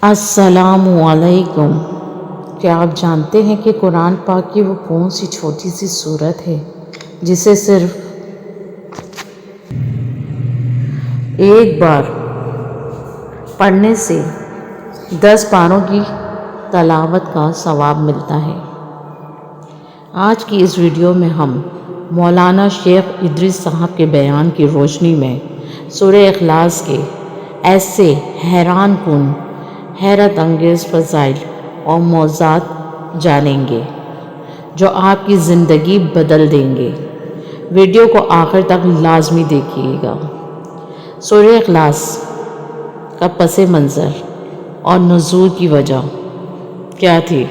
السلام علیکم۔ کیا آپ جانتے ہیں کہ قرآن پاک کی وہ کون سی چھوٹی سی سورت ہے جسے صرف ایک بار پڑھنے سے 10 پاروں کی تلاوت کا ثواب ملتا ہے؟ آج کی اس ویڈیو میں ہم مولانا شیخ ادریس صاحب کے بیان کی روشنی میں سورہ اخلاص کے ایسے حیران کن، حیرت انگیز فضائل اور معجزات جانیں گے جو آپ کی زندگی بدل دیں گے۔ ویڈیو کو آخر تک لازمی دیکھیے گا۔ سورہ اخلاص کا پس منظر اور نزول کی وجہ کیا تھی؟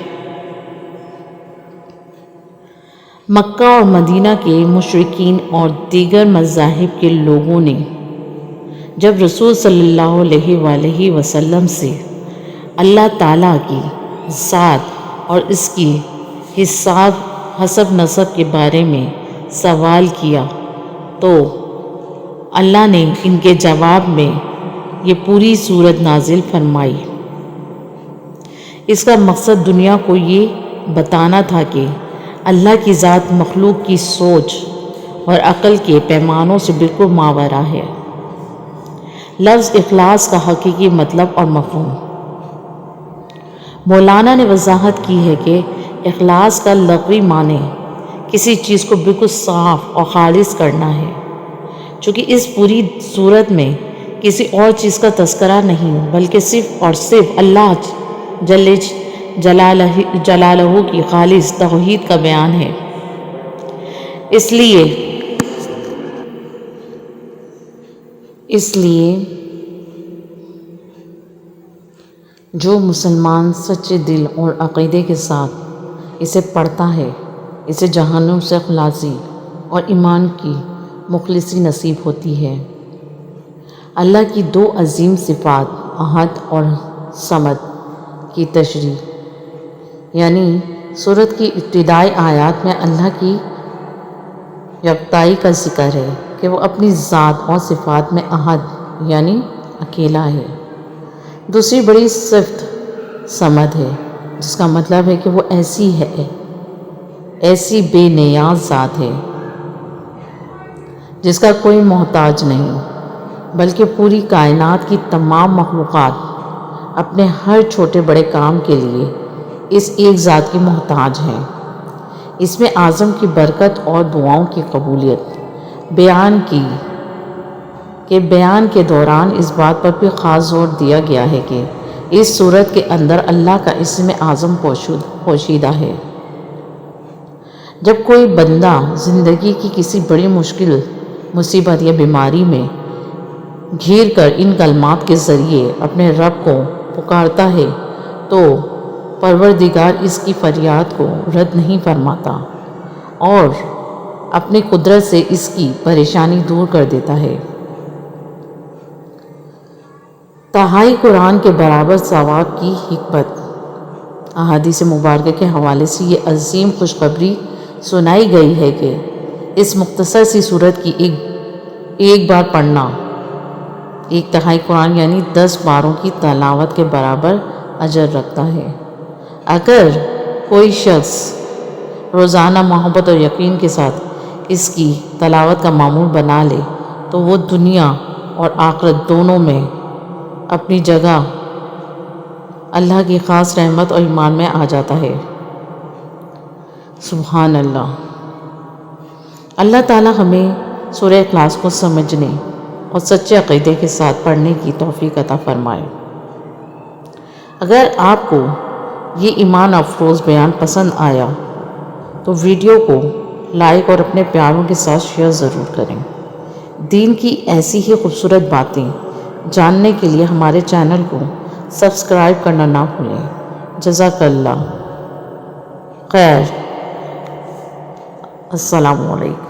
مکہ اور مدینہ کے مشرکین اور دیگر مذاہب کے لوگوں نے جب رسول صلی اللہ علیہ وآلہ وسلم سے اللہ تعالیٰ کی ذات اور اس کی حسب نسب کے بارے میں سوال کیا تو اللہ نے ان کے جواب میں یہ پوری سورت نازل فرمائی۔ اس کا مقصد دنیا کو یہ بتانا تھا کہ اللہ کی ذات مخلوق کی سوچ اور عقل کے پیمانوں سے بالکل ماورا ہے۔ لفظ اخلاص کا حقیقی مطلب اور مفہوم مولانا نے وضاحت کی ہے کہ اخلاص کا لغوی معنی کسی چیز کو بالکل صاف اور خالص کرنا ہے۔ چونکہ اس پوری صورت میں کسی اور چیز کا تذکرہ نہیں بلکہ صرف اور صرف اللہ جل جلالہ کی خالص توحید کا بیان ہے۔ اس لیے جو مسلمان سچے دل اور عقیدے کے ساتھ اسے پڑھتا ہے، اسے جہنم سے خلاصی اور ایمان کی مخلصی نصیب ہوتی ہے۔ اللہ کی 2 عظیم صفات احد اور صمد کی تشریح، یعنی سورت کی ابتدائی آیات میں اللہ کی یکتائی کا ذکر ہے کہ وہ اپنی ذات اور صفات میں احد یعنی اکیلا ہے۔ دوسری بڑی صفت صمد ہے، جس کا مطلب ہے کہ وہ ایسی بے نیاز ذات ہے جس کا کوئی محتاج نہیں، بلکہ پوری کائنات کی تمام مخلوقات اپنے ہر چھوٹے بڑے کام کے لیے اس ایک ذات کی محتاج ہیں۔ اس میں اعظم کی برکت اور دعاؤں کی قبولیت بیان کے دوران اس بات پر بھی خاص زور دیا گیا ہے کہ اس صورت کے اندر اللہ کا اسم اعظم پوشیدہ ہے۔ جب کوئی بندہ زندگی کی کسی بڑی مشکل، مصیبت یا بیماری میں گھیر کر ان کلمات کے ذریعے اپنے رب کو پکارتا ہے تو پروردگار اس کی فریاد کو رد نہیں فرماتا اور اپنی قدرت سے اس کی پریشانی دور کر دیتا ہے۔ تہائی قرآن کے برابر ثواب کی حکمت احادیث مبارکہ کے حوالے سے یہ عظیم خوشخبری سنائی گئی ہے کہ اس مختصر سی صورت کی ایک بار پڑھنا 1/3 قرآن یعنی 10 پاروں کی تلاوت کے برابر اجر رکھتا ہے۔ اگر کوئی شخص روزانہ محبت اور یقین کے ساتھ اس کی تلاوت کا معمول بنا لے تو وہ دنیا اور آخرت دونوں میں اپنی جگہ اللہ کی خاص رحمت اور ایمان میں آ جاتا ہے۔ سبحان اللہ۔ اللہ تعالیٰ ہمیں سورہ اخلاص کو سمجھنے اور سچے عقیدے کے ساتھ پڑھنے کی توفیق عطا فرمائے۔ اگر آپ کو یہ ایمان افروز بیان پسند آیا تو ویڈیو کو لائک اور اپنے پیاروں کے ساتھ شیئر ضرور کریں۔ دین کی ایسی ہی خوبصورت باتیں جاننے کے لیے ہمارے چینل کو سبسکرائب کرنا نہ بھولیں۔ جزاک اللہ خیر۔ السلام علیکم۔